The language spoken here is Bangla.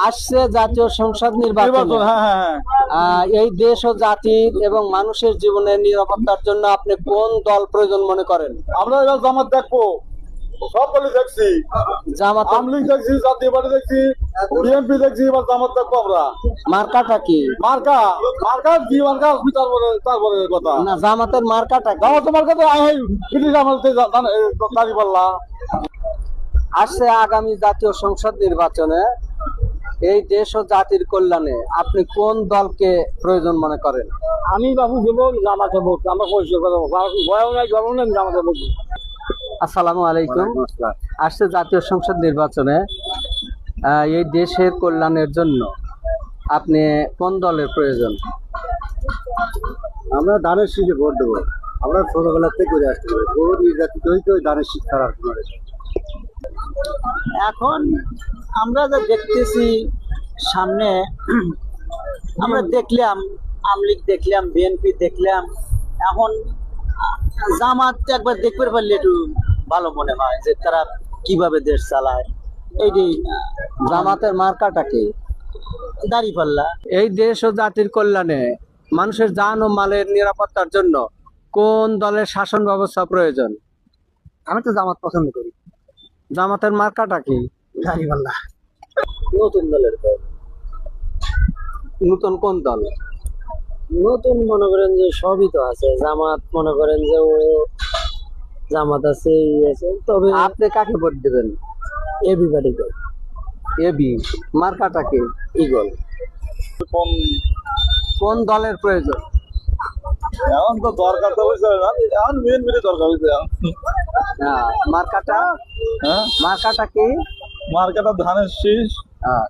আসছে জাতীয় সংসদ নির্বাচন। এই দেশ ও জাতির এবং মানুষের জীবনের নিরাপত্তার জন্য আপনি কোন দল প্রয়োজন মনে করেন? আমরা এবার জামাত দেখবো, সব দলই দেখছি, জামাত। আওয়ামী লীগ দেখছি, জাতীয় পার্টি দেখছি, বিএনপি দেখছি, এবার জামাত দেখবো আমরা। মার্কাটা কি? মার্কা মার্কা কি মার্কা তারপরে কথা না, জামাতের মার্কাটা কি? তোমার কাছে ব্রিটিশ আমলতে দাঁড়িয়ে পাল্লা। আসছে আগামী জাতীয় সংসদ নির্বাচনে এই দেশ ও জাতির কল্যাণে আপনি কোন দলকে প্রয়োজন মনে করেন? আমি বাবু দেবো জামাতে ভোট, আমরা পরিচয় করবো, ভয়ও নাই গরম নেই, জামাতে ভোট। আসসালামু আলাইকুম। আসছে জাতীয় সংসদ নির্বাচনে এই দেশের কল্যাণের জন্য আপনি কোন দলের প্রয়োজন? আমরা ধানের শীষে ভোট দেবো। আমরা ছোটবেলা থেকে করে আসতে পারি, বহু নির্যাতিত হইতে ওই ধানের শীষ ছাড়া এখন আমরা যা দেখতেছি সামনে, আমরা দেখলাম আওয়ামী লীগ দেখলাম, বিএনপি দেখলাম, এখন জামাত একবার দেখতে পারলে একটু ভালো মনে হয় যে তারা কিভাবে দেশ চালায়। এইটাই। জামাতের মার্কাটা কি? দাঁড়িপাল্লা। এই দেশ ও জাতির কল্যাণে মানুষের জান ও মালের নিরাপত্তার জন্য কোন দলের শাসন ব্যবস্থা প্রয়োজন? আমি তো জামাত পছন্দ করি। জামাতের মার্কাটা কি? দাঁড়িপাল্লা। নতুন দলের নতুন কোন দল? নতুন মনে করেন যে সবই তো আছে, জামাত মনে করেন যে ও জামাত আছে, এই আছে, তবে আপনি কাকে ভোট দেবেন? এভিবাডি করে। এবি। মার্কাটা কি? ইগল। কোন দলের প্রয়োজন? এখন তো দরকার তো হয়েছে না, এখন বিএনপি দরকার হয়েছে। মার্কাটা? হ্যাঁ, মার্কাটা কি? মার্কাটা ধানের শীষ। হ্যাঁ।